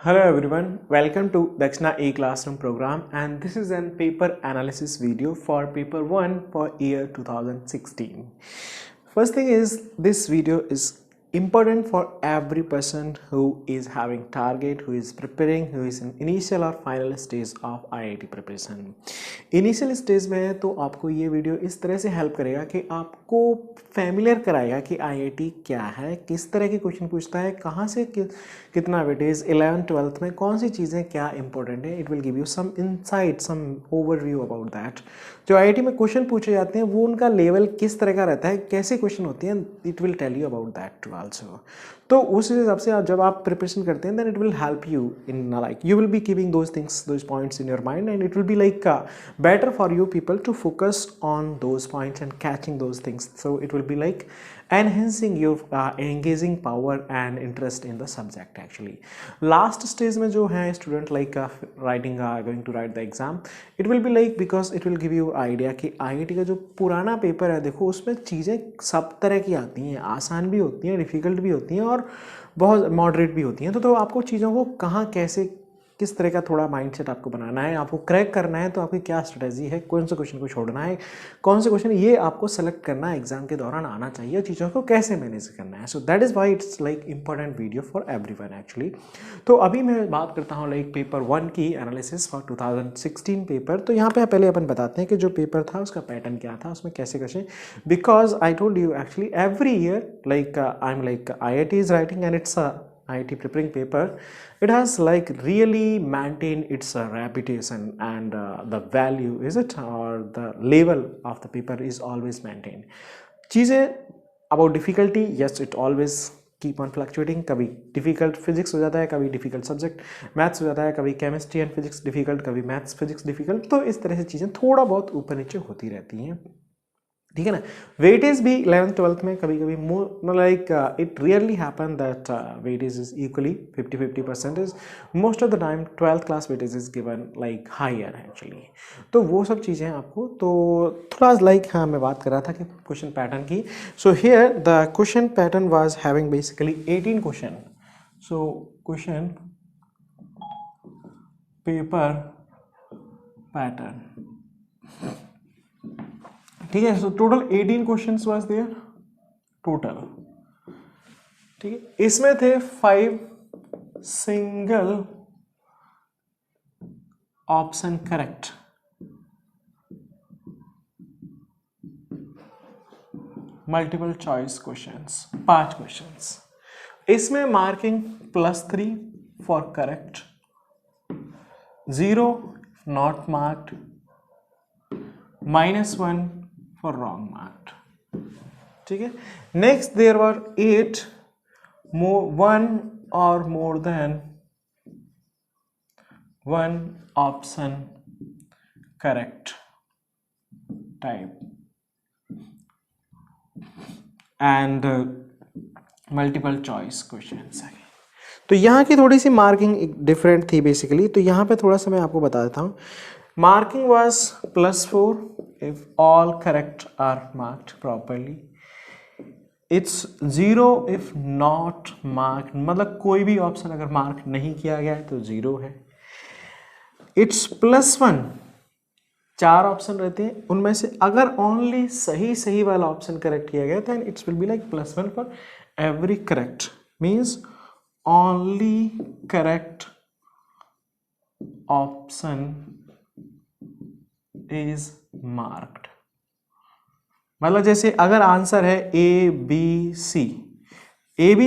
Hello everyone, welcome to Dakshana e-classroom program, and this is an paper analysis video for paper 1 for year 2016. First thing is, this video is important for every person who is having target, who is preparing, who is in initial or final stage of IIT preparation. Initial stage में है तो आपको ये video इस तरह से help करेगा कि आपको फैमिलियर कराएगा कि आईआईटी क्या है, किस तरह के क्वेश्चन पूछता है, कहाँ से कितना वेटेज, 11th 12th में कौन सी चीज़ें क्या इंपॉर्टेंट है. It will give you some insight, some overview about that. जो आईआईटी में क्वेश्चन पूछे जाते हैं वो उनका लेवल किस तरह का रहता है, कैसे क्वेश्चन होती हैं, it will tell you about that too also. तो उस हिसाब से जब आप प्रिपरेशन करते हैं then it will help you in like you will be keeping those things, those points in your mind, and it will be like better for you people to focus on those points and catching those things. So it will be like enhancing your engaging power and interest in the subject. Actually last stage में जो है student like going to write the exam, it will be like because it will give you idea कि IIT का जो पुराना paper है देखो उसमें चीज़ें सब तरह की आती हैं, आसान भी होती हैं, डिफ़िकल्ट भी होती हैं और बहुत मॉडरेट भी होती हैं. तो आपको चीज़ों को कहाँ कैसे किस तरह का थोड़ा माइंडसेट आपको बनाना है, आपको क्रैक करना है, तो आपकी क्या स्ट्रेटजी है, कौन से क्वेश्चन को छोड़ना है, कौन से क्वेश्चन ये आपको सेलेक्ट करना है, एग्जाम के दौरान आना चाहिए, चीज़ों को कैसे मैनेज करना है. So that is why it's like important video for everyone actually. तो अभी मैं बात करता हूँ लाइक पेपर 1 की एनालिसिस फॉर 2016 पेपर. तो यहाँ पे पहले अपन बताते हैं कि जो पेपर था उसका पैटर्न क्या था, उसमें कैसे कैसे, because I told you actually every year like I am like IIT is writing and it's a IIT preparing paper. It has like really maintained its reputation and the value, is it, or the level of the paper is always maintained. चीज़ें about difficulty, yes, it always keep on fluctuating. कभी difficult physics हो जाता है, कभी difficult subject maths हो जाता है, कभी chemistry and physics difficult, कभी maths physics difficult. तो इस तरह से चीज़ें थोड़ा बहुत ऊपर नीचे होती रहती हैं, ठीक है ना. वेटेज भी 11th 12th में कभी कभी like it rarely happen that weightage is equally 50-50%. Most of the time 12th class weightage is given like higher actually. तो वो सब चीज़ें आपको तो थोड़ा लाइक हाँ मैं बात कर रहा था कि क्वेश्चन पैटर्न की. So here the question pattern was having basically 18 question. So question paper pattern, ठीक है. So total 18 questions was there total, ठीक है. इसमें थे 5 single option correct, multiple choice questions 5 questions. इसमें marking +3 for correct, 0 not marked, -1 for wrong marked, ठीक है. Next there were 8 1 or more than 1 option correct type and multiple choice questions. तो यहाँ की थोड़ी सी मार्किंग डिफरेंट थी बेसिकली. तो यहाँ पे थोड़ा सा मैं आपको बता देता हूँ. Marking was +4 if all correct are marked properly. It's 0 if not marked, मतलब कोई भी ऑप्शन अगर मार्क नहीं किया गया है तो 0 है. It's +1, 4 ऑप्शन रहते हैं, उनमें से अगर ओनली सही वाला ऑप्शन करेक्ट किया गया then it will be like +1 for every correct, means only correct option is marked. मतलब जैसे अगर आंसर है ए बी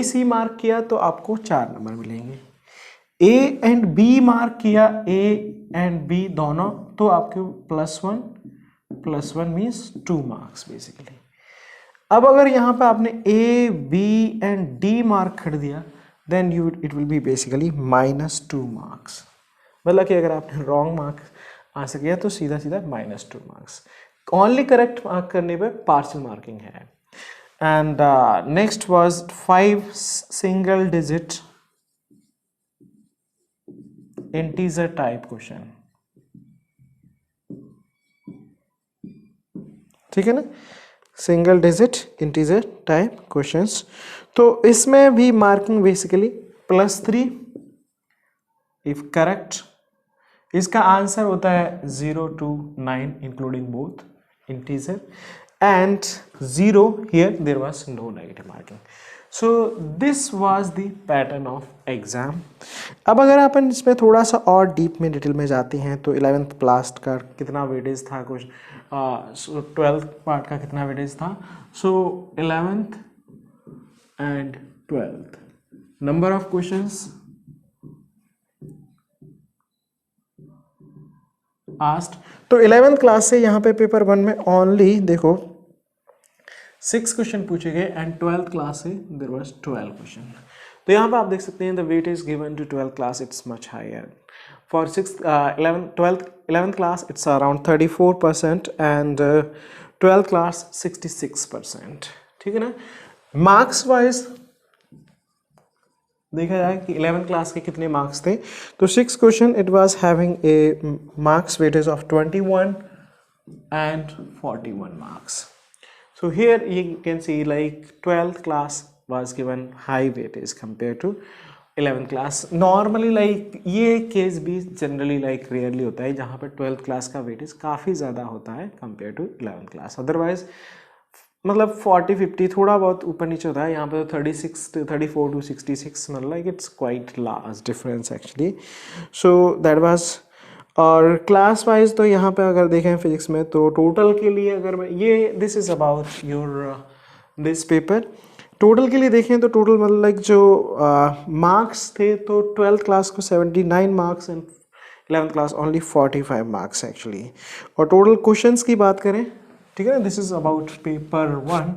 सी मार्क किया तो आपको 4 नंबर मिलेंगे. ए एंड बी मार्क किया, ए एंड बी दोनों, तो आपको +1 मीन्स 2 मार्क्स बेसिकली. अब अगर यहाँ पे आपने A B and D mark कर दिया then it will be basically -2 marks. मतलब कि अगर आपने रॉन्ग मार्क आंसर किया तो सीधा -2 मार्क्स. ओनली करेक्ट मार्क करने पे पार्शियल मार्किंग है. And next was 5 single digit integer type question, ठीक है ना. Single digit integer type questions. तो इसमें भी मार्किंग बेसिकली +3 इफ करेक्ट, इसका आंसर होता है 0 to 9 including both integer and 0 here there was no negative marking. So this was the pattern of exam. अब अगर अपन इसमें थोड़ा सा और डीप में डिटेल में जाते हैं तो 11th क्लास का कितना वेटेज था, कुछ 12th पार्ट का कितना वेटेज था. सो 11th and 12th number of questions asked. तो 11th क्लास से यहाँ पे पेपर 1 में ओनली देखो 6 क्वेश्चन पूछे गए एंड 12th क्लास से देयर वाज 12 क्वेश्चन. तो यहाँ पे आप देख सकते हैं the weight is given to 12th class it's much higher. For 11th class it's around 34% and 12th class 66%. ठीक है ना. मार्क्स वाइज देखा जाए कि 11th क्लास के कितने मार्क्स थे, तो 6 question it was having a marks weightage of 21 and 41 marks. So here you can see like 12th class was given high weightage compared to 11th class. Normally like ये case भी generally like rarely होता है जहाँ पर 12th class का weightage काफ़ी ज़्यादा होता है compared to 11th class. Otherwise मतलब 40-50 थोड़ा बहुत ऊपर नीचे होता है. यहाँ पे तो 34 to 66 मतलब like it's quite large difference actually. So that was. और क्लास वाइज तो यहाँ पे अगर देखें फिजिक्स में तो टोटल के लिए अगर मैं ये this is about your this paper total के लिए देखें तो टोटल मतलब लाइक जो मार्क्स थे तो 12th क्लास को 79 marks and 11th class only 45 marks actually. और टोटल क्वेश्चंस की बात करें, ठीक है ना, this is about paper 1.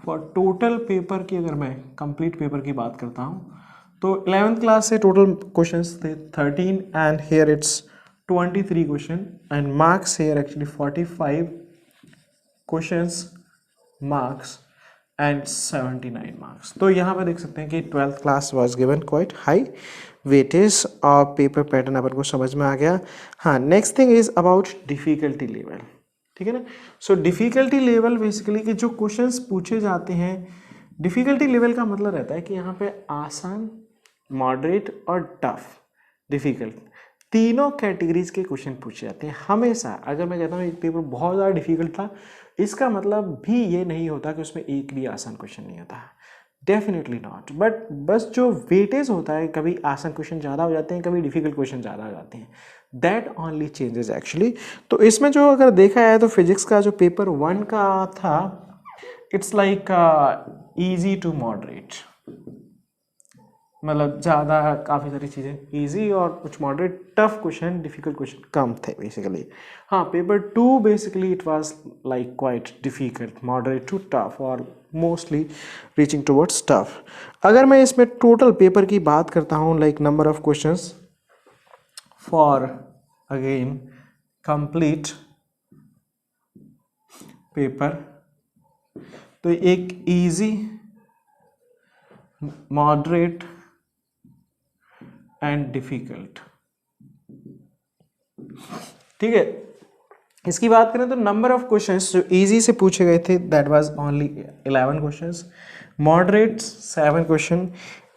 For total paper की अगर मैं कंप्लीट पेपर की बात करता हूँ तो 11th क्लास से टोटल क्वेश्चंस थे 13 and here it's 23 question and marks here actually 45 questions marks and 79 marks. तो यहाँ पर देख सकते हैं कि 12th class was given quite high weightage और पेपर पैटर्न अपन को समझ में आ गया. हाँ, next thing is about difficulty level. ठीक है ना. सो डिफिकल्टी लेवल बेसिकली कि जो क्वेश्चंस पूछे जाते हैं, डिफिकल्टी लेवल का मतलब रहता है कि यहाँ पे आसान, मॉडरेट और टफ, डिफिकल्ट तीनों कैटेगरीज के क्वेश्चन पूछे जाते हैं हमेशा. अगर मैं कहता हूँ एक पेपर बहुत ज़्यादा डिफिकल्ट था, इसका मतलब भी ये नहीं होता कि उसमें एक भी आसान क्वेश्चन नहीं होता. Definitely not. बट बस जो वेटेज होता है, कभी आसान क्वेश्चन ज़्यादा हो जाते हैं, कभी डिफिकल्ट क्वेश्चन ज़्यादा हो जाते हैं. That only changes actually. तो इसमें जो अगर देखा है तो फिजिक्स का जो पेपर 1 का था it's like easy to moderate, मतलब ज़्यादा काफ़ी सारी चीज़ें इजी और कुछ moderate, tough question, difficult question कम थे बेसिकली. हाँ, paper 2 basically it was like quite difficult, moderate to tough और मोस्टली रीचिंग टुवर्ड्स टफ. अगर मैं इसमें टोटल पेपर की बात करता हूँ like number of questions for again complete paper, तो एक इजी, मॉडरेट एंड डिफिकल्ट. ठीक है. इसकी बात करें तो नंबर ऑफ क्वेश्चंस जो इजी से पूछे गए थे that was only 11 questions, moderate 7 question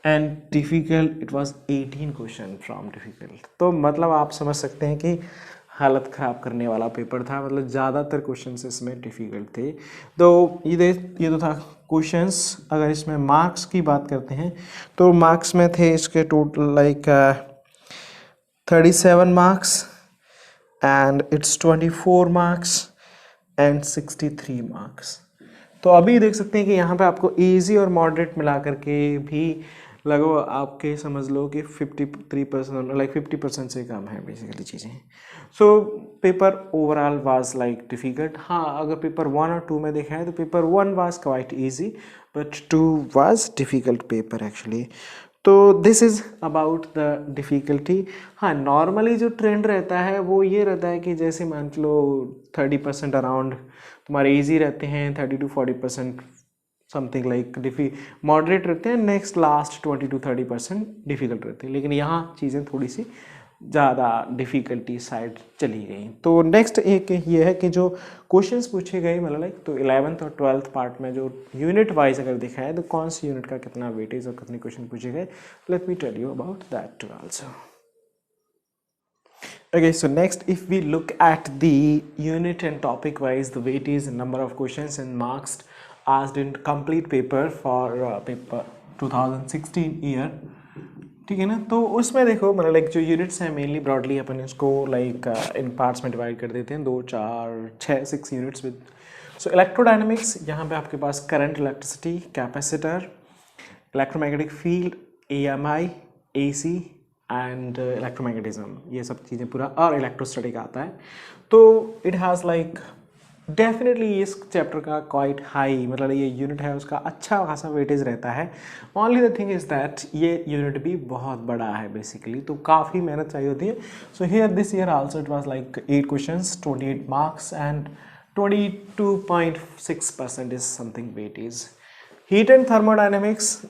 and difficult it was 18 question from difficult. तो मतलब आप समझ सकते हैं कि हालत ख़राब करने वाला पेपर था. मतलब ज़्यादातर क्वेश्चंस इसमें डिफ़िकल्ट थे. तो ये तो था क्वेश्चंस. अगर इसमें मार्क्स की बात करते हैं तो मार्क्स में थे इसके total like 37 marks and it's 24 marks and 63 marks. तो अभी देख सकते हैं कि यहाँ पे आपको इजी और मॉडरेट मिला करके भी लगभग आपके समझ लो कि 53% लाइक 50% से कम है बेसिकली चीज़ें. So paper overall was like difficult. हाँ, अगर पेपर 1 और 2 में देखा है तो paper 1 was quite easy but 2 was difficult paper actually. तो this is about the difficulty. हाँ, नॉर्मली जो ट्रेंड रहता है वो ये रहता है कि जैसे मान लो 30% अराउंड तुम्हारे इजी रहते हैं, 30 to 40% समथिंग लाइक मॉडरेट रहते हैं, नेक्स्ट लास्ट 20 to 30% डिफ़िकल्ट रहते हैं. लेकिन यहाँ चीज़ें थोड़ी सी ज़्यादा डिफ़िकल्टी साइड चली गई. तो नेक्स्ट एक ये है कि जो क्वेश्चंस पूछे गए मतलब लाइक तो 11th और 12th पार्ट में जो यूनिट वाइज अगर देखा है तो कौन सी यूनिट का कितना वेटेज और कितने क्वेश्चन पूछे गए, let me tell you about that too also. Okay, so next, if we look at the unit and topic wise, the weightage and number of questions and marks asked in complete paper for paper 2016 year, ठीक है ना. तो उसमें देखो मतलब like जो units हैं mainly broadly अपन इसको लाइक इन पार्ट्स में डिवाइड कर देते हैं, 2 4 6 6 यूनिट्स विद. सो इलेक्ट्रोडायनेमिक्स, यहाँ पे आपके पास current, electricity, capacitor, electromagnetic field, EMI, AC and electromagnetism, ये सब चीज़ें पूरा, और इलेक्ट्रोस्टैटिक आता है. तो इट हैज़ लाइक डेफिनेटली इस चैप्टर का क्वाइट हाई, मतलब ये यूनिट है उसका अच्छा खासा वेटेज रहता है. Only the thing is that ये यूनिट भी बहुत बड़ा है बेसिकली, तो काफ़ी मेहनत चाहिए होती है. So here this year also it was like 8 questions, 28 marks and 22.6% is something weightage. Heat and thermodynamics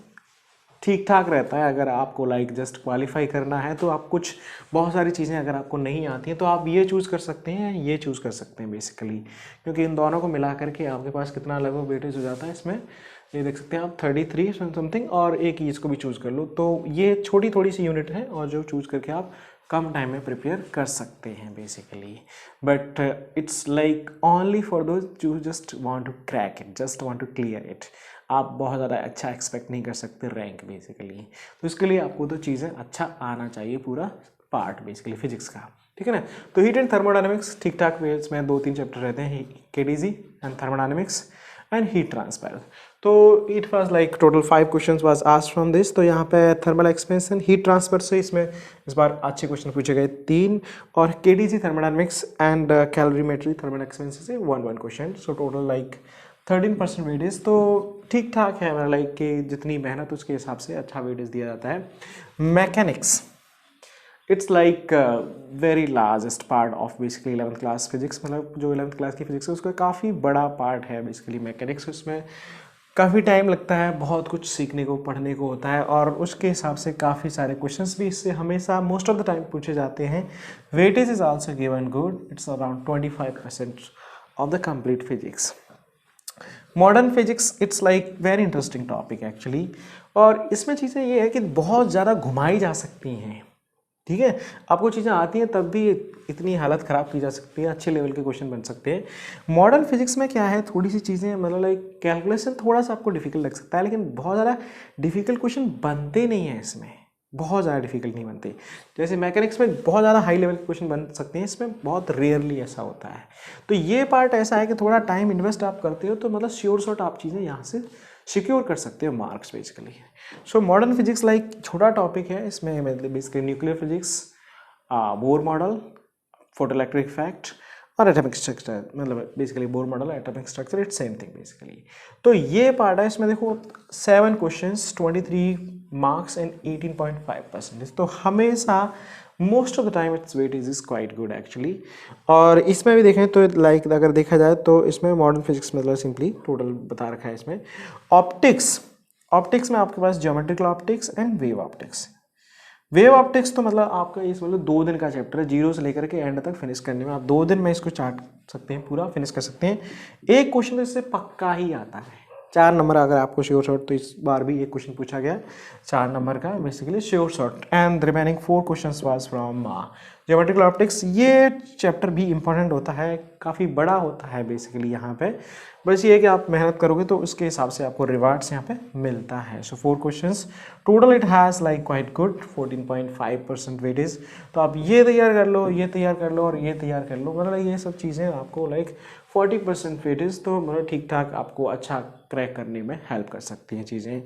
ठीक ठाक रहता है. अगर आपको लाइक जस्ट क्वालिफाई करना है तो आप कुछ बहुत सारी चीज़ें अगर आपको नहीं आती हैं तो आप ये चूज़ कर सकते हैं, ये चूज़ कर सकते हैं बेसिकली, क्योंकि इन दोनों को मिला करके आपके पास कितना लगभग वेटेज हो जाता है इसमें, ये देख सकते हैं आप 33 समथिंग, और एक ही इसको भी चूज़ कर लो. तो ये छोटी थोड़ी सी यूनिट है और जो चूज़ करके आप कम टाइम में प्रिपेयर कर सकते हैं basically. But it's like only for those जो just want to crack it, just want to clear it. आप बहुत ज़्यादा अच्छा एक्सपेक्ट नहीं कर सकते रैंक बेसिकली. तो इसके लिए आपको तो चीज़ें अच्छा आना चाहिए, पूरा पार्ट बेसिकली फिजिक्स का, ठीक है ना. तो हीट एंड थर्मोडायनेमिक्स ठीक ठाक वेज में 2-3 चैप्टर रहते हैं, KDG and thermodynamics and heat transfer. तो it was like total 5 questions was asked from this. तो यहाँ पे थर्मल एक्सपेंशन, हीट ट्रांसफर से इसमें इस बार अच्छे क्वेश्चन पूछे गए 3, और KDG thermodynamics and calorimetry thermal expansion से 1 question. So total like 13% weightage. तो ठीक ठाक है, मतलब लाइक कि जितनी मेहनत उसके हिसाब से अच्छा वेटेज दिया जाता है. Mechanics, it's like very largest part of basically 11th class physics, मतलब जो 11th क्लास की फिजिक्स है उसका काफ़ी बड़ा पार्ट है बेसिकली मैकेनिक्स. उसमें काफ़ी टाइम लगता है, बहुत कुछ सीखने को पढ़ने को होता है, और उसके हिसाब से काफ़ी सारे क्वेश्चंस भी इससे हमेशा मोस्ट ऑफ द टाइम पूछे जाते हैं. Weightage is also given good, it's around 25% of the complete physics. Modern physics, it's like very interesting topic actually, और इसमें चीज़ें ये है कि बहुत ज़्यादा घुमाई जा सकती हैं, ठीक है. आपको चीज़ें आती हैं तब भी इतनी हालत ख़राब की जा सकती है, अच्छे लेवल के क्वेश्चन बन सकते हैं. मॉडर्न फिजिक्स में क्या है, थोड़ी सी चीज़ें मतलब लाइक कैलकुलेशन थोड़ा सा आपको डिफिकल्ट लग सकता है, लेकिन बहुत ज़्यादा डिफिकल्ट क्वेश्चन बनते नहीं हैं इसमें, बहुत ज़्यादा डिफिकल्ट नहीं बनते. जैसे मैकेनिक्स में बहुत ज़्यादा हाई लेवल के क्वेश्चन बन सकते हैं, इसमें बहुत रेयरली ऐसा होता है. तो ये पार्ट ऐसा है कि थोड़ा टाइम इन्वेस्ट आप करते हो तो मतलब श्योर शॉट आप चीज़ें यहाँ से सिक्योर कर सकते हो marks basically. So modern physics like छोटा टॉपिक है, इसमें मतलब basically nuclear physics, Bohr model, photo electric effect और एटॉमिक स्ट्रक्चर, मतलब basically Bohr model, atomic structure, it's same thing basically. तो ये पार्ट है, इसमें देखो 7 क्वेश्चंस, 23 मार्क्स एंड 18.5%. तो हमेशा most of the time it's weightage is quite good actually. और इसमें भी देखें तो लाइक अगर देखा जाए तो इसमें मॉडर्न फिजिक्स मतलब सिंपली टोटल बता रखा है इसमें. ऑप्टिक्स, ऑप्टिक्स में आपके पास geometrical optics and wave optics. Wave optics तो मतलब आपका इस मतलब 2 दिन का चैप्टर है, जीरो से लेकर के एंड तक फिनिश करने में आप 2 दिन में इसको चार्ट सकते हैं, पूरा फिनिश कर सकते हैं. एक क्वेश्चन तो इससे पक्का ही आता है, 4 नंबर अगर आपको श्योर शॉट, तो इस बार भी एक क्वेश्चन पूछा गया 4 नंबर का basically sure shot, and remaining 4 questions was from geometrical optics. ये चैप्टर भी इंपॉर्टेंट होता है, काफ़ी बड़ा होता है बेसिकली यहाँ पे. बस ये है कि आप मेहनत करोगे तो उसके हिसाब से आपको रिवार्ड्स यहाँ पे मिलता है. सो 4 questions total, it has like quite good 14.5% weightage. तो आप ये तैयार कर लो, ये तैयार कर लो और ये तैयार कर लो, मतलब ये सब चीज़ें आपको लाइक 40% वेटेज, तो मतलब ठीक ठाक आपको अच्छा क्रैक करने में हेल्प कर सकती हैं चीज़ें.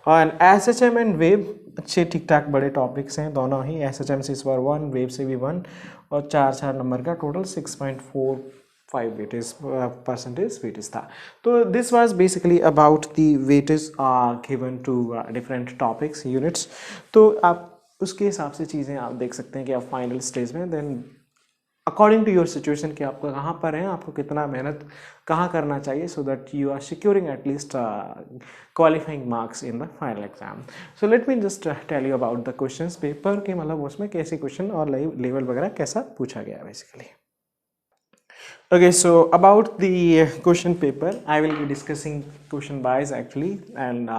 और SHM एंड वेव अच्छे ठीक ठाक बड़े टॉपिक्स हैं दोनों ही. SHM से इस बार 1, वेव से भी 1, और 4 नंबर का टोटल 6.45 वेटेज परसेंटेज वेटेज था. तो this was basically about the weightage given to different topics units. तो आप उसके हिसाब से चीज़ें आप देख सकते हैं कि आप फाइनल स्टेज में then according to your situation कि आपको कहाँ पर है, आपको कितना मेहनत कहाँ करना चाहिए, so that you are securing at least qualifying marks in the final exam. So let me just tell you about the questions paper के, मतलब उसमें कैसे क्वेश्चन और लेवल वगैरह कैसा पूछा गया basically. Okay, so about the question paper, I will be discussing question wise actually, and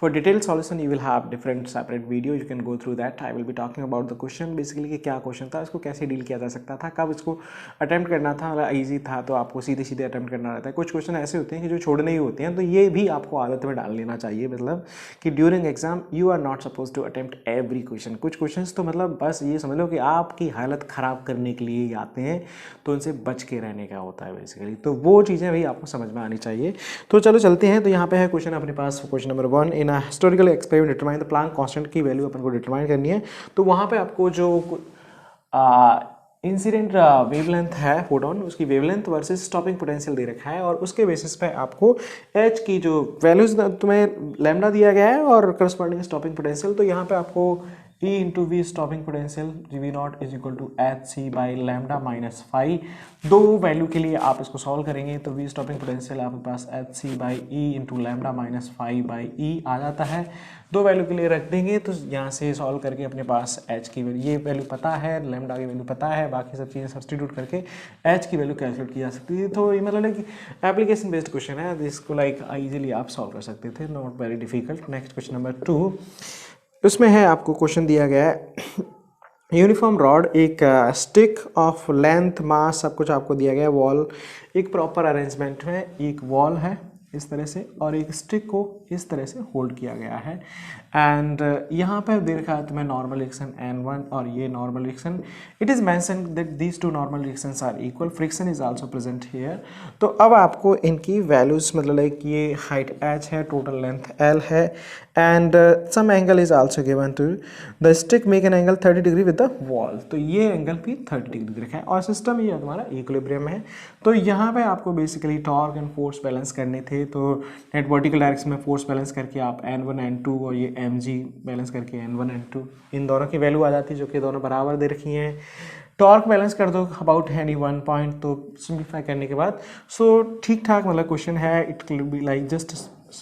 For detailed solution you will have different separate video, you can go through that. I will be talking about the question basically कि क्या question था, इसको कैसे deal किया जा सकता था, कब इसको अटेम्प्ट करना था, ईजी था तो आपको सीधे सीधे अटेम्प्ट करना रहता है। कुछ क्वेश्चन ऐसे होते हैं कि जो छोड़ने ही होते हैं, तो ये भी आपको आदत में डाल लेना चाहिए, मतलब कि during exam you are not suppose to attempt every question. कुछ क्वेश्चन तो मतलब बस ये समझ लो कि आपकी हालत ख़राब करने के लिए आते हैं, तो उनसे बच के रहने का होता है बेसिकली, तो वो चीज़ें भी आपको समझ में आनी चाहिए। तो चलो चलते हैं। तो यहाँ पे है क्वेश्चन अपने पास, question number 1, in a historical experiment determine the Planck constant की वैल्यू अपन को डिटरमाइन करनी है। तो वहाँ पे आपको जो इंसिडेंट वेवलेंथ है फोटोन, उसकी वेवलेंथ वर्सेस स्टॉपिंग पोटेंशियल दे रखा है, और उसके बेसिस पे आपको एच की जो वैल्यूज तुम्हें लैम्डा दिया गया है और करस्पॉन्डिंग स्टॉपिंग पोटेंशियल। तो यहाँ पे आपको E into V stopping potential V naught is equal to h C by lambda minus 5, दो वैल्यू के लिए आप इसको सॉल्व करेंगे तो वी स्टॉपिंग पोटेंशियल आपके पास H C by E into lambda minus 5 by E आ जाता है। दो वैल्यू के लिए रख देंगे तो यहाँ से सॉल्व करके अपने पास एच की वैल्यू, ये वैल्यू पता है, लैम्डा की वैल्यू पता है, बाकी सब चीज़ें सब्सटीट्यूट करके एच की वैल्यू कैलकुलेट की जा सकती थी। तो ये मतलब कि एप्लीकेशन बेस्ड क्वेश्चन है, जिसको लाइक ईजिली आप सॉल्व कर सकते थे, not very difficult. Next question number 2, उसमें है आपको क्वेश्चन दिया गया है यूनिफॉर्म रॉड, एक स्टिक ऑफ लेंथ मास सब कुछ आपको दिया गया है, वॉल एक प्रॉपर अरेंजमेंट में, एक वॉल है इस तरह से और एक स्टिक को इस तरह से होल्ड किया गया है, एंड यहाँ पर दे रखा है तुम्हें नॉर्मल रिएक्शन N1 और ये normal reaction. It is mentioned that these two normal reactions are equal, friction is also present here. तो अब आपको इनकी वैल्यूज मतलब लाइक ये हाइट h है, टोटल लेंथ L है, and some angle is also given to the stick make an angle 30 degree with the wall. तो ये एंगल भी 30 डिग्री रखा है और सिस्टम ये तुम्हारा इक्विलिब्रियम है। तो यहाँ पे आपको basically torque and force balance करने थे, तो नेट वर्टिकल डायरेक्शन में फोर्स बैलेंस करके आप N1 N2 और ये mg बैलेंस करके N1 N2 इन दोनों की वैल्यू आ जाती है जो कि दोनों बराबर दे रखी हैं। टॉर्क बैलेंस कर दो अबाउट एनी 1 पॉइंट, तो सिंप्लीफाई करने के बाद सो ठीक ठाक मतलब क्वेश्चन है। It can be like just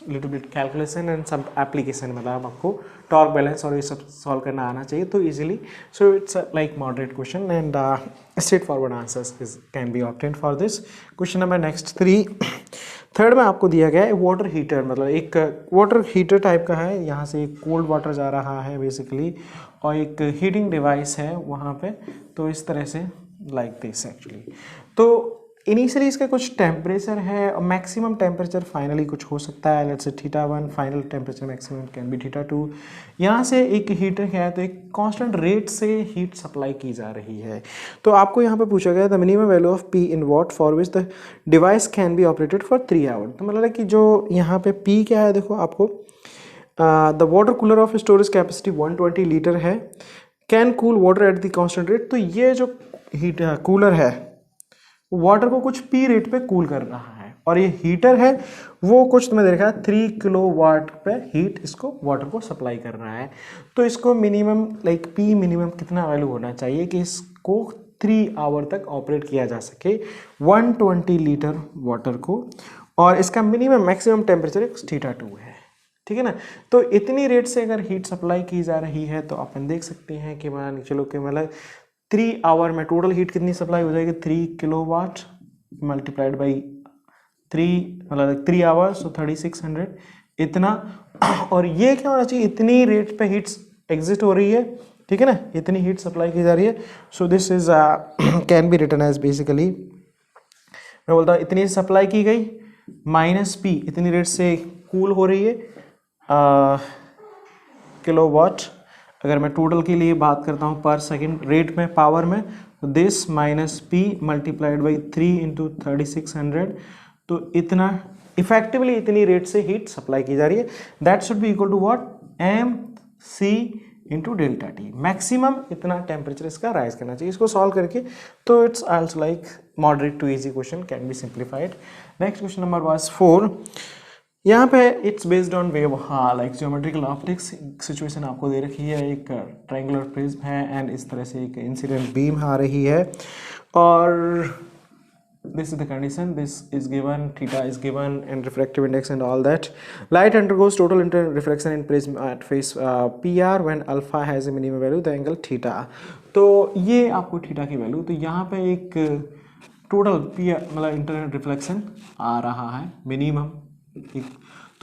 little bit calculation and सब एप्लीकेशन, मतलब आपको टॉर्क बैलेंस और ये सब सॉल्व करना आना चाहिए तो easily. So it's like moderate question and straight forward answers is can B obtained for this question number next 3। Third में आपको दिया गया है वाटर हीटर, मतलब एक वाटर हीटर टाइप का है, यहाँ से एक कोल्ड वाटर जा रहा है बेसिकली और एक हीटिंग डिवाइस है वहाँ पे, तो इस तरह से लाइक दिस एक्चुअली। तो इनिशियली इसका कुछ टेम्परेचर है और मैक्सिमम टेम्परेचर फाइनली कुछ हो सकता है, let's say θ1, final temperature maximum can be θ2। यहाँ से एक हीटर क्या है तो एक कांस्टेंट रेट से हीट सप्लाई की जा रही है। तो आपको यहाँ पे पूछा गया the minimum value of P in watt for which the device can be operated for 3 hour. तो मतलब कि जो यहाँ पे P क्या है, देखो आपको the water cooler of storage capacity 120 litre है, can cool water at the constant rate. तो ये जो हीट कूलर है वाटर को कुछ P रेट पे कूल कर रहा है, और ये हीटर है वो कुछ तुम्हें देखा 3 किलोवाट पे हीट इसको वाटर को सप्लाई कर रहा है। तो इसको मिनिमम लाइक P मिनिमम कितना वैल्यू होना चाहिए कि इसको 3 आवर तक ऑपरेट किया जा सके 120 लीटर वाटर को, और इसका मिनिमम मैक्सिमम टेम्परेचर θ2 है, ठीक है ना। तो इतनी रेट से अगर हीट सप्लाई की जा रही है तो अपन देख सकते हैं कि मान चलो कि मतलब 3 आवर में टोटल हीट कितनी सप्लाई हो जाएगी 3 किलोवाट मल्टीप्लाइड बाई 3 मतलब 3 आवर्स तो 3600 इतना। और ये क्या होना चाहिए, इतनी रेट पे हीट एग्जिस्ट हो रही है, ठीक है ना, इतनी हीट सप्लाई की जा रही है। So this is can be written as basically, मैं बोलता हूँ इतनी सप्लाई की गई माइनस P इतनी रेट से कूल हो रही है किलोवाट। अगर मैं टोटल के लिए बात करता हूँ पर सेकंड रेट में पावर में, तो this minus P multiplied by 3 into 3600, तो इतना इफेक्टिवली इतनी रेट से हीट सप्लाई की जा रही है। That should be equal to what mc into delta T, maximum इतना टेम्परेचर इसका राइज करना चाहिए। इसको सॉल्व करके तो it's also like moderate to easy question, can be simplified. Next question number was 4। यहाँ पे इट्स बेस्ड ऑन वेव, हाँ लाइक ज्योमेट्रिकल ऑप्टिक्स सिचुएशन आपको दे रखी है, एक ट्रायंगुलर प्रिज्म है एंड इस तरह से एक इंसिडेंट बीम आ रही है, और this is the condition, this is given, theta is given and refractive index and all that. Light undergoes total reflection in prism at phase PR when alpha has a minimum value, the angle theta। तो ये आपको theta की value, तो यहाँ पे एक total PR मतलब internet reflection आ रहा है मिनिमम, ठीक।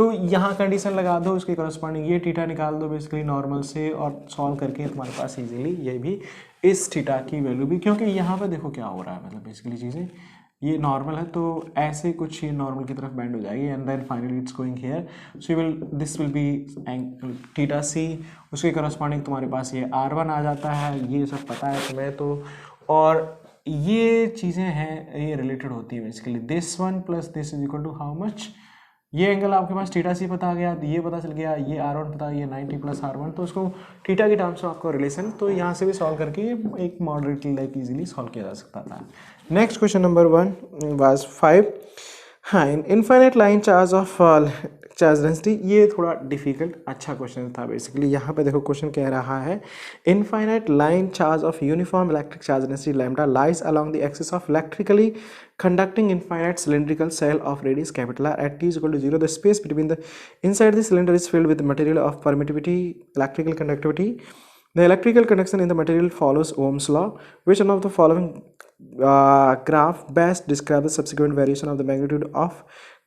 तो यहाँ कंडीशन लगा दो, उसके करस्पॉन्डिंग ये थीटा निकाल दो बेसिकली नॉर्मल से, और सॉल्व करके तुम्हारे पास इजीली ये भी इस थीटा की वैल्यू भी, क्योंकि यहाँ पे देखो क्या हो रहा है, मतलब बेसिकली चीज़ें ये नॉर्मल है तो ऐसे कुछ ये नॉर्मल की तरफ बेंड हो जाएगी, and then finally it's going here, so this will be theta C, उसके करस्पॉन्डिंग तुम्हारे पास ये r1 आ जाता है, ये सब पता है तुम्हें तो, और ये चीज़ें हैं ये रिलेटेड होती है basically, this one plus this is equal to how much, ये एंगल आपके पास थीटा सी पता आ गया, ये पता चल गया, ये r1 पता, ये 90 प्लस r1, तो उसको थीटा के टर्म्स में आपको रिलेशन, तो यहाँ से भी सॉल्व करके ये एक मॉडरेटली लाइक इजीली सॉल्व किया जा सकता था। नेक्स्ट क्वेश्चन नंबर 1 वाज 5, हाँ infinite line charge of charge density, ये थोड़ा डिफिकल्ट अच्छा क्वेश्चन था बेसिकली। यहाँ पे देखो क्वेश्चन कह रहा है infinite line charge of uniform electric charge density lambda lies along the axis of electrically conducting infinite cylindrical cell of radius capital R at t is equal to 0. The space between the inside the cylinder is filled with material of permittivity, electrical conductivity. The electrical conduction in the material follows Ohm's law. Which one of the following graph best describes the subsequent variation of the magnitude of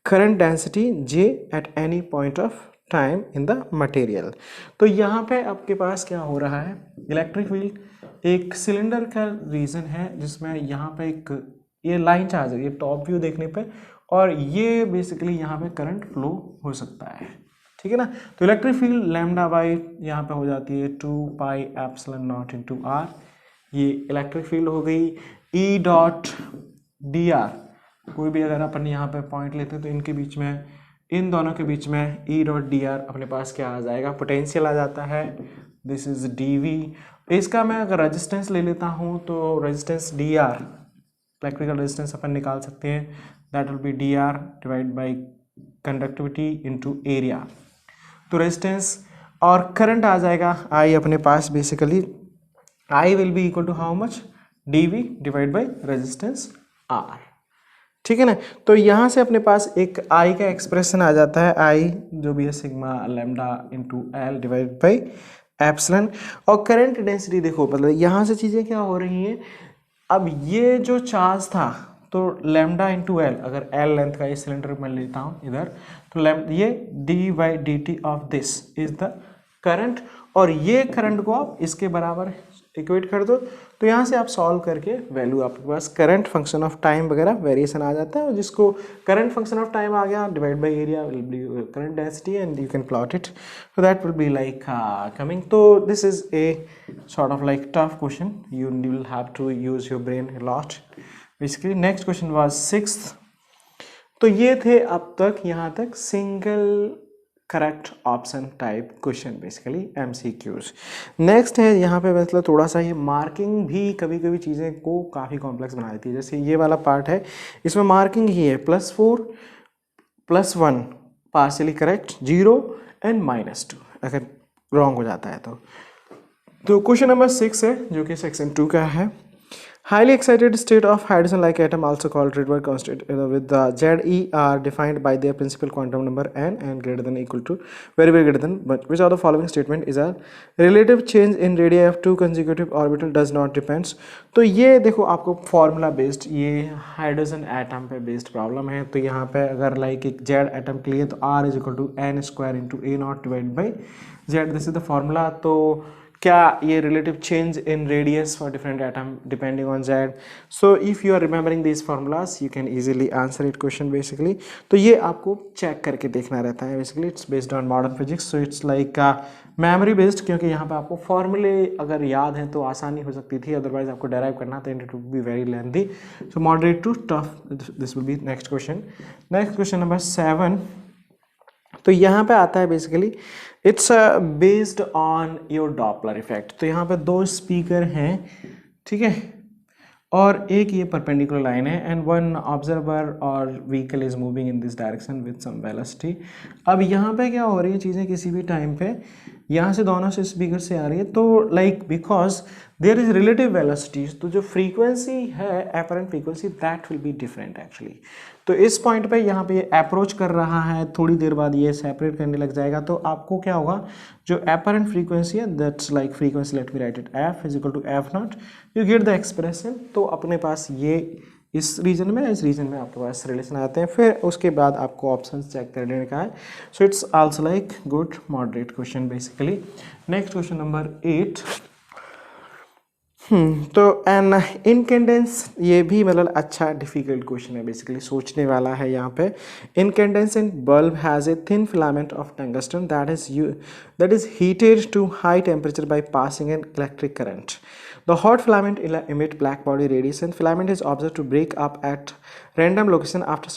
current density J at any point of time in the material. तो यहाँ पे आपके पास क्या हो रहा है, electric field एक cylinder का रीजन है जिसमें यहाँ पे एक ये लाइन चार्ज है, ये टॉप व्यू देखने पे, और ये बेसिकली यहाँ पे करंट फ्लो हो सकता है, ठीक है ना। तो इलेक्ट्रिक फील्ड लैम्डा बाई यहाँ पे हो जाती है 2 pi epsilon naught into R, ये इलेक्ट्रिक फील्ड हो गई। ई डॉट डी आर, कोई भी अगर अपन यहाँ पे पॉइंट लेते हैं तो इनके बीच में, इन दोनों के बीच में ई डॉट डी आर अपने पास क्या आ जाएगा, पोटेंशियल आ जाता है, दिस इज डी वी। इसका मैं अगर रेजिस्टेंस ले लेता हूँ तो resistance D R, electrical resistance अपन निकाल सकते हैं, that will be D R divide by conductivity into area. तो रेजिस्टेंस और करंट आ जाएगा आई अपने पास, basically I will be equal to how much, D V divide by resistance R, ठीक है ना। तो यहाँ से अपने पास एक आई का एक्सप्रेशन आ जाता है, आई जो भी है sigma lambda into L divide by epsilon. और करंट डेंसिटी देखो, मतलब यहाँ से चीज़ें क्या हो रही हैं, अब ये जो चार्ज था तो लैम्डा इंटू एल, अगर एल लेंथ का ये सिलेंडर मैं लेता हूँ इधर, तो ये D by D T of this is the current, और ये करंट को आप इसके बराबर इक्वेट कर दो, तो यहाँ से आप सॉल्व करके वैल्यू आपके पास करंट फंक्शन ऑफ टाइम वगैरह वेरिएशन आ जाता है, और जिसको करंट फंक्शन ऑफ टाइम आ गया divide by area will be current density, and you can plot it, so that will be like coming. तो this is a sort of like tough question, you will have to use your brain a lot basically. Next question was 6th। तो ये थे अब तक यहाँ तक single correct option type question, basically MCQs। Next है यहाँ पे मतलब थोड़ा सा ये मार्किंग भी कभी कभी चीज़ें को काफ़ी कॉम्प्लेक्स बना देती है। जैसे ये वाला पार्ट है, इसमें मार्किंग ही है +4 +1 पार्शियली करेक्ट, 0 एंड -2 अगर रॉन्ग हो जाता है तो क्वेश्चन नंबर 6 है जो कि सेक्शन 2 का है। Highly excited state of hydrogen-like atom, also called Rydberg constant, with the JEE are defined by their principal quantum number n greater than or equal to very greater than. But which of the following statement is a relative change in radii of two consecutive orbital does not depends? तो ये देखो आपको formula based, ये hydrogen atom पे based problem है। तो यहाँ पे अगर लाइक एक जेड एटम के लिए तो R is equal to n² into A0 divide by Z, this is the formula. तो क्या ये relative change in radius for different atom depending on Z. So if you are remembering this formulas you can easily answer it question basically. तो ये आपको check करके देखना रहता है basically, it's based on modern physics, so it's like memory based, क्योंकि यहाँ पे आपको फॉर्मूले अगर याद हैं तो आसानी हो सकती थी, अदरवाइज आपको डेराइव करना तो it would be very lengthy. So moderate to tough this will be next question. Next question number 7। तो यहाँ पे आता है basically it's based on your Doppler effect. तो यहाँ पे 2 स्पीकर हैं, ठीक है, और एक ये परपेंडिकुलर लाइन है, एंड वन ऑब्जर्वर और vehicle is moving in this direction with some velocity. अब यहाँ पे क्या हो रही है चीज़ें, किसी भी टाइम पे यहाँ से दोनों से स्पीकर से आ रही है, तो like because there is relative velocities, तो जो फ्रीक्वेंसी है apparent frequency that will be different actually. तो इस पॉइंट पे यहाँ पे ये अप्रोच कर रहा है, थोड़ी देर बाद ये सेपरेट करने लग जाएगा, तो आपको क्या होगा, जो अपरेंट फ्रीक्वेंसी है that's like frequency, let me write it, f is equal to f0, you get the expression. तो अपने पास ये इस रीजन में, इस रीजन में आपके पास रिलेशन आते हैं, फिर उसके बाद आपको ऑप्शन चेक कर लेने का है. सो it's also like good moderate question basically. Next question number 8. तो एन इनकेंडेंस, ये भी मतलब अच्छा डिफिकल्ट क्वेश्चन है बेसिकली, सोचने वाला है यहाँ पे. Incandescent bulb has a thin filament of tungsten that is heated to high temperature by passing an electric current. The hot filament emit black body radiation. Filament is observed to break up at random location after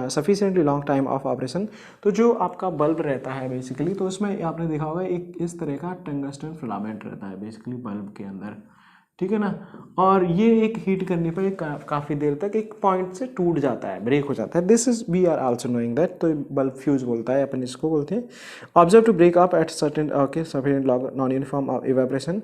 sufficiently long time of operation. तो जो आपका bulb रहता है basically, तो उसमें आपने देखा होगा एक इस तरह का टंगस्टन फिलामेंट रहता है बेसिकली बल्ब के अंदर, ठीक है ना. और ये एक हीट करने पर काफ़ी देर तक एक पॉइंट से टूट जाता है, ब्रेक हो जाता है. This is we are also knowing that. तो बल्ब फ्यूज बोलता है, अपन इसको बोलते हैं. Observe to break up at certain sufficient non uniform evaporation,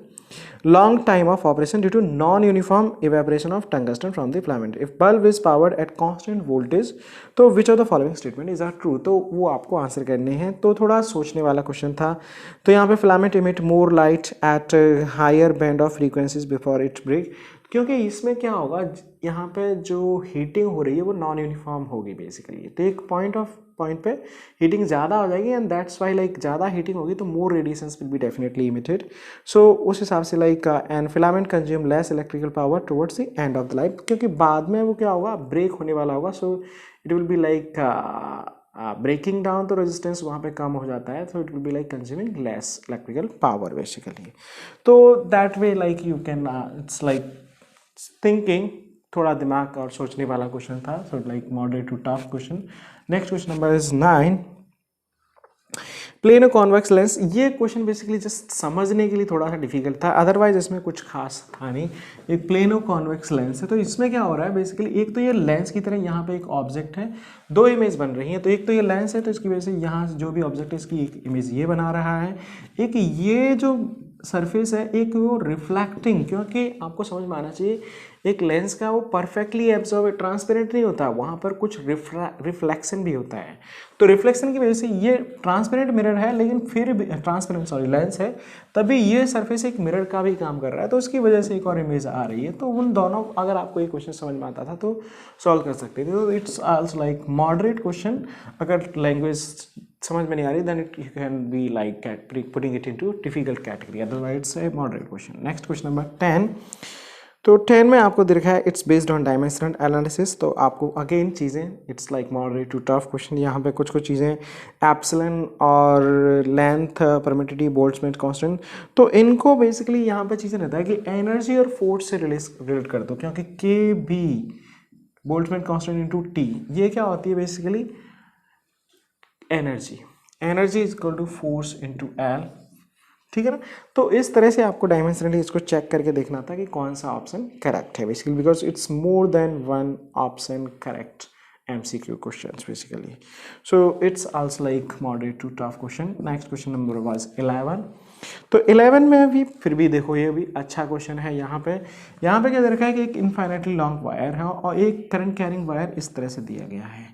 long time of operation due to non-uniform evaporation of tungsten from the filament. If bulb is powered at constant voltage, तो which of the following statement is true? तो वो आपको answer करने हैं. तो थोड़ा सोचने वाला क्वेश्चन था. तो यहाँ पे filament emit more light at higher band of frequencies before it break. क्योंकि इसमें क्या होगा, यहाँ पे जो हीटिंग हो रही है वो नॉन यूनिफॉर्म होगी बेसिकली. तो एक पॉइंट पे हीटिंग ज़्यादा हो जाएगी एंड दैट्स वाई लाइक ज़्यादा हीटिंग होगी तो more radiations will be definitely emitted. So उस हिसाब से like and filament consume less electrical power towards the end of the life, क्योंकि बाद में वो क्या होगा, ब्रेक होने वाला होगा. So it will be like breaking down, तो रेजिस्टेंस वहाँ पे कम हो जाता है. So it will be like consuming less electrical power basically. तो that way like you can it's like thinking, थोड़ा दिमाग और सोचने वाला क्वेश्चन था. So like moderate to tough question. Next question number is 9. Plano convex lens. ये क्वेश्चन basically just समझने के लिए थोड़ा सा डिफिकल्ट था, अदरवाइज इसमें कुछ खास था नहीं. एक प्लेनो कॉन्वेक्स लेंस है, तो इसमें क्या हो रहा है बेसिकली, एक तो ये लेंस की तरह यहाँ पे एक ऑब्जेक्ट है, दो इमेज बन रही हैं. तो एक तो ये लेंस है, तो इसकी वजह से यहाँ जो भी ऑब्जेक्ट है इसकी एक इमेज ये बना रहा है. एक ये जो सरफेस है, एक वो रिफ्लेक्टिंग, क्योंकि आपको समझ में आना चाहिए एक लेंस का वो परफेक्टली एब्जॉर्ब ट्रांसपेरेंट नहीं होता, वहाँ पर कुछ रिफ्लेक्शन भी होता है. तो रिफ्लेक्शन की वजह से ये ट्रांसपेरेंट मिरर है, लेकिन फिर भी लेंस है, तभी ये सरफेस एक मिरर का भी काम कर रहा है. तो उसकी वजह से एक और इमेज आ रही है. तो उन दोनों, अगर आपको ये क्वेश्चन समझ में आता था तो सॉल्व कर सकते थे. तो it's also like moderate question. अगर लैंग्वेज समझ में नहीं आ रही then it you can be like putting it into difficult category, otherwise it's a moderate question. Next question number 10. तो 10 में आपको दे रखा है it's based on dimensional analysis. तो आपको अगेन चीज़ें, it's like moderate to tough question. यहाँ पे कुछ चीज़ें एप्सिलॉन और लेंथ, परमिटिविटी, बोल्ट्जमैन कांस्टेंट, तो इनको बेसिकली यहाँ पे चीज़ें रहता है कि एनर्जी और फोर्स से रिलेट कर दो, क्योंकि k B Boltzmann constant into T, ये क्या होती है basically energy is equal to force into L, ठीक है ना. तो इस तरह से आपको डायमेंशनली इसको चेक करके देखना था कि कौन सा ऑप्शन करेक्ट है basically, because it's more than one option correct MCQ questions basically. So it's also like moderate to tough question. Next question number was 11. तो 11 में भी फिर भी देखो ये भी अच्छा क्वेश्चन है. यहाँ पे क्या दे रखा है कि एक इनफाइनाइटली लॉन्ग वायर है और एक करंट कैरिंग वायर इस तरह से दिया गया है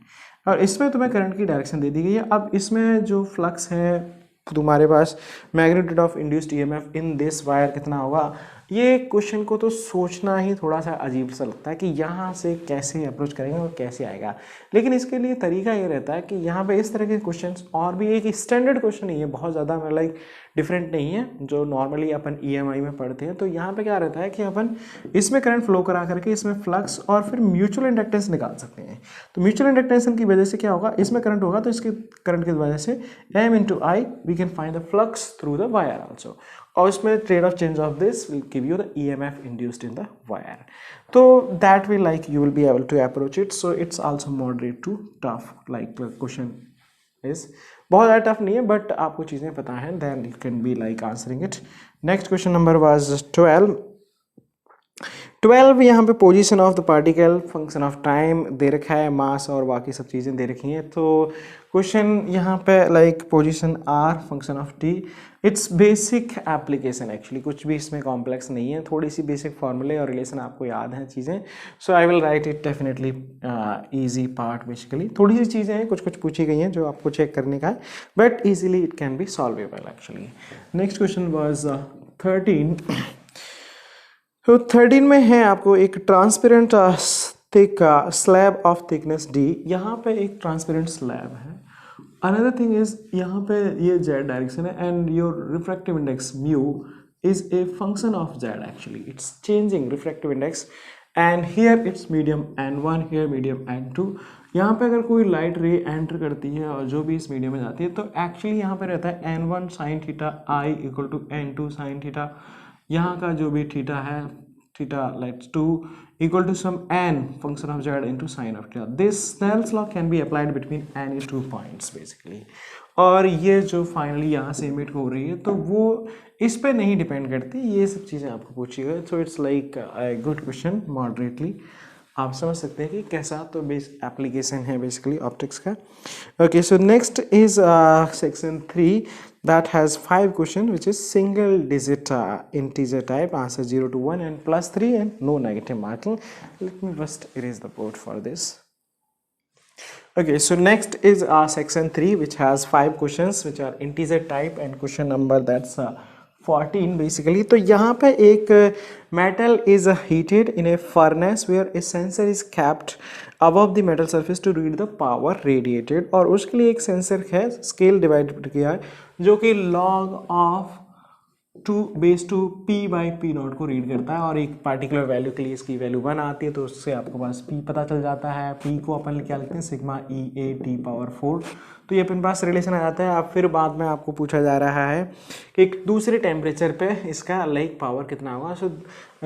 और इसमें तुम्हें करंट की डायरेक्शन दे दी गई है. अब इसमें जो फ्लक्स है तुम्हारे पास, magnitude of induced EMF in this wire कितना होगा, ये क्वेश्चन को तो सोचना ही थोड़ा सा अजीब सा लगता है कि यहाँ से कैसे अप्रोच करेंगे और कैसे आएगा. लेकिन इसके लिए तरीका ये रहता है कि यहाँ पे इस तरह के क्वेश्चंस, और भी एक स्टैंडर्ड क्वेश्चन ही है, बहुत ज़्यादा लाइक डिफरेंट नहीं है जो नॉर्मली अपन EMI में पढ़ते हैं. तो यहाँ पे क्या रहता है कि अपन इसमें करंट फ्लो करा करके इसमें फ्लक्स और फिर म्यूचुअल इंडक्टेंस निकाल सकते हैं. तो म्यूचुअल इंडक्टेंस की वजह से क्या होगा, इसमें करंट होगा तो इसके करंट की वजह से M into I we can find the flux through the wire also, और इसमें trade off change of this will give you the EMF induced in the wire. तो that way like you will be able to approach it. So it's also moderate to tough like question is बहुत ज़्यादा tough नहीं है, but आपको चीज़ें पता हैं then you can be like answering it. Next question number was 12. यहाँ पे position of the particle, function of time दे रखा है, मास और बाकी सब चीज़ें दे रखी हैं. तो क्वेश्चन यहाँ पे like position R, function of T, it's basic application actually, कुछ भी इसमें कॉम्प्लेक्स नहीं है, थोड़ी सी बेसिक फॉर्मूले और रिलेशन आपको याद हैं चीज़ें. So I will write it definitely easy part basically. थोड़ी सी चीज़ें हैं, कुछ पूछी गई हैं जो आपको चेक करने का है, but easily it can be solvable actually. Next question was 13. तो 13 में है आपको एक transparent take slab of thickness d, यहाँ पे एक ट्रांसपेरेंट स्लैब है. अनदर थिंग इज यहाँ पे ये z डायरेक्शन है and your refractive index mu is a function of z. Actually it's changing refractive index and here it's medium n1, here medium n2. यहाँ पे अगर कोई लाइट रे एंटर करती है और जो भी इस मीडियम में जाती है तो एक्चुअली यहाँ पे रहता है n1 sine theta i equal to n2 sine theta. यहाँ का जो भी थीटा है, theta let's 2 equal to some n function of z into sine of theta. This Snell's law can be applied between any two points basically. और ये जो finally यहाँ से इमिट हो रही है तो वो इस पे नहीं डिपेंड करती, ये सब चीज़ें आपको पूछिएगा. सो it's like a good question. Moderately आप समझ सकते हैं कि कैसा तो बेस एप्लीकेशन है बेसिकली ऑप्टिक्स का. Okay, so next is section 3 that has 5 questions which is single digit integer type, answer 0 to 1 and +3 and no negative marking. Let me first erase the board for this. Okay, so next is section 3 which has 5 questions which are integer type and question number that's 14 basically. तो यहाँ पे एक metal is heated in a furnace where a sensor is kept above the metal surface to read the power radiated, और उसके लिए एक sensor है scale divide किया है जो कि log of 2 p by P not को रीड करता है और एक पार्टिकुलर वैल्यू के लिए इसकी वैल्यू 1 आती है तो उससे आपको पास p पता चल जाता है. p को अपन क्या लिखते हैं sigma e a t power 4. तो ये अपने पास रिलेशन आ जाता है. अब फिर बाद में आपको पूछा जा रहा है कि एक दूसरे टेम्परेचर पे इसका लाइक पावर कितना होगा. सो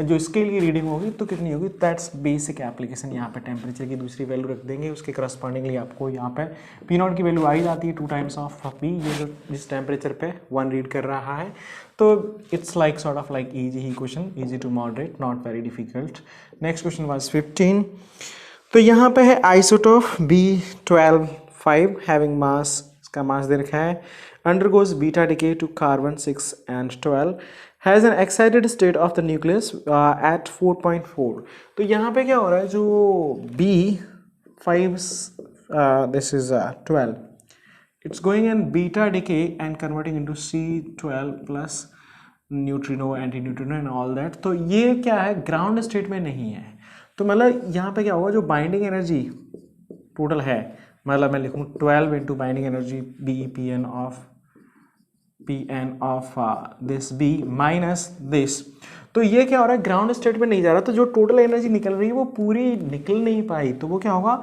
जो स्केल की रीडिंग होगी तो कितनी होगी, दैट्स बेसिक एप्लीकेशन. यहाँ पे टेम्परेचर की दूसरी वैल्यू रख देंगे, उसके करस्पॉन्डिंगली आपको यहाँ पे पी नॉट की वैल्यू आ ही जाती है 2 टाइम्स ऑफ पी, ये जो जिस टेम्परेचर पे 1 रीड कर रहा है. तो it's like sort of like easy ही question, easy to moderate, not very difficult. Next question was 15. तो यहाँ पे है आइसोटोप B12 हैविंग मास, इसका मास दे रखा है, undergoes beta decay to carbon 6 and 12, has an excited state of the nucleus at 4.4. तो यहाँ पे क्या हो रहा है, जो B5 this is 12, it's going in beta decay and converting into C12 plus neutrino anti neutrino and all that. तो ये क्या है, ग्राउंड स्टेट में नहीं है. तो मतलब यहाँ पे क्या होगा, जो बाइंडिंग एनर्जी टोटल है, मतलब मैं लिखूँ 12 into binding energy BePn of this B minus this. तो ये क्या हो रहा है, ग्राउंड स्टेट में नहीं जा रहा, तो जो टोटल एनर्जी निकल रही है वो पूरी निकल नहीं पाई. तो वो क्या होगा,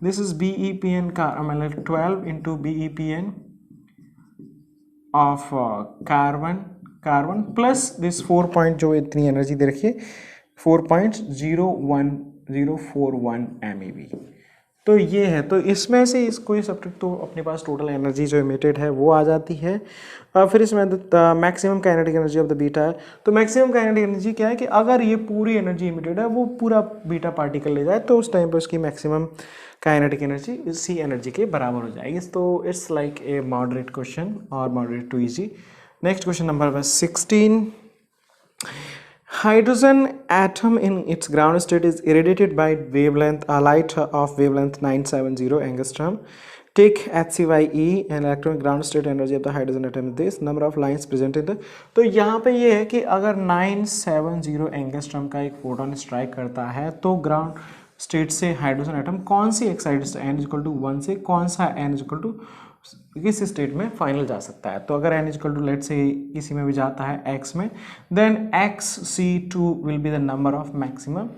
दिस इज BePn का मतलब 12 into BePn of carbon plus this 4 point जो इतनी एनर्जी दे रखी है 4.01041 MeV. तो ये है, तो इसमें से इसको ये सब्ट्रैक्ट तो अपने पास टोटल एनर्जी जो इमिटेड है वो आ जाती है. फिर इसमें maximum kinetic energy of the beta है. तो मैक्सिमम काइनेटिक एनर्जी क्या है कि अगर ये पूरी एनर्जी इमिटेड है वो पूरा बीटा पार्टिकल ले जाए तो उस टाइम पे उसकी मैक्सिमम काइनेटिक एनर्जी इसी एनर्जी के बराबर हो जाएगी. तो it's like a moderate question और moderate to easy. Next question number 16. Hydrogen atom in its ground state is irradiated by wavelength light of wavelength 970 angstrom. Take HCYE and electron ground state energy of the hydrogen atom is this. Number of lines present in the. तो यहाँ पे ये है कि अगर 970 angstrom का एक photon strike करता है तो ग्राउंड स्टेट से हाइड्रोजन एटम कौन सी एक्साइटेड n इक्वल टू 1 से कौन सा n इक्वल टू किस स्टेट में फाइनल जा सकता है. तो अगर n इक्वल टू लेट से किसी में भी जाता है x में, then XC2 will be the number of maximum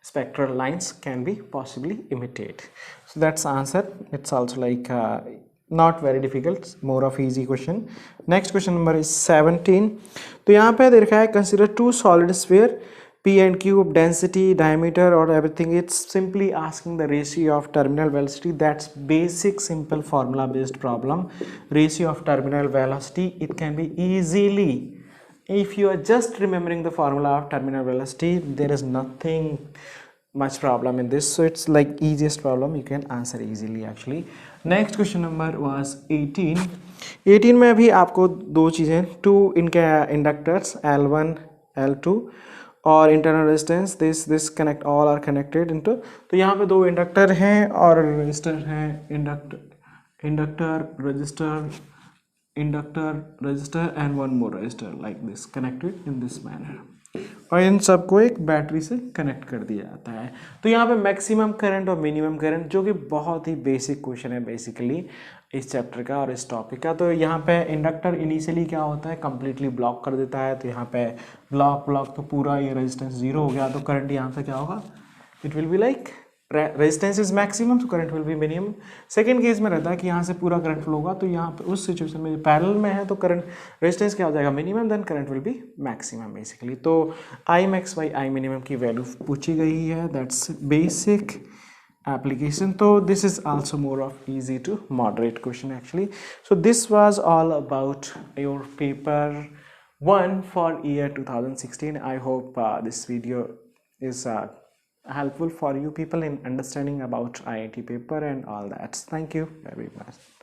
spectral lines can be possibly emitted. So that's answer. It's also like not very difficult, more of easy question. Next question number is 17. तो यहाँ पे दे रखा है consider two solid sphere P and Q density, diameter or everything. It's simply asking the ratio of terminal velocity. That's basic simple formula based problem. Ratio of terminal velocity, it can be easily, if you are just remembering the formula of terminal velocity, there is nothing much problem in this. So it's like easiest problem, you can answer easily actually. Next question number was 18. 18 में भी आपको दो चीज़ें, to इनके inductors L1 L2 और internal resistance this connect, all are connected into. तो यहाँ पे दो इंडक्टर हैं और रजिस्टर हैं, inductor resistor and one more resistor like this connected in this manner. और इन सबको एक बैटरी से कनेक्ट कर दिया जाता है। तो यहाँ पे मैक्सिमम करंट और मिनिमम करंट, जो कि बहुत ही बेसिक क्वेश्चन है बेसिकली इस चैप्टर का और इस टॉपिक का। तो यहाँ पे इंडक्टर इनिशियली क्या होता है, कंप्लीटली ब्लॉक कर देता है। तो यहाँ पे ब्लॉक तो पूरा ये रेजिस्टेंस जीरो हो गया, तो करंट यहाँ से क्या होगा, it will be like resistance is maximum, तो current will be minimum. Second case में रहता है कि यहाँ से पूरा करंट फ्लो होगा, तो यहाँ पे उस सिचुएशन में पैरेलल में है तो करंट रेजिस्टेंस क्या हो जाएगा, minimum, then current will be maximum basically. तो I max by I minimum की वैल्यू पूछी गई है, that's basic application. So this is also more of easy to moderate question actually. So this was all about your paper 1 for year 2016. I hope this video is helpful for you people in understanding about IIT paper and all that. Thank you very much.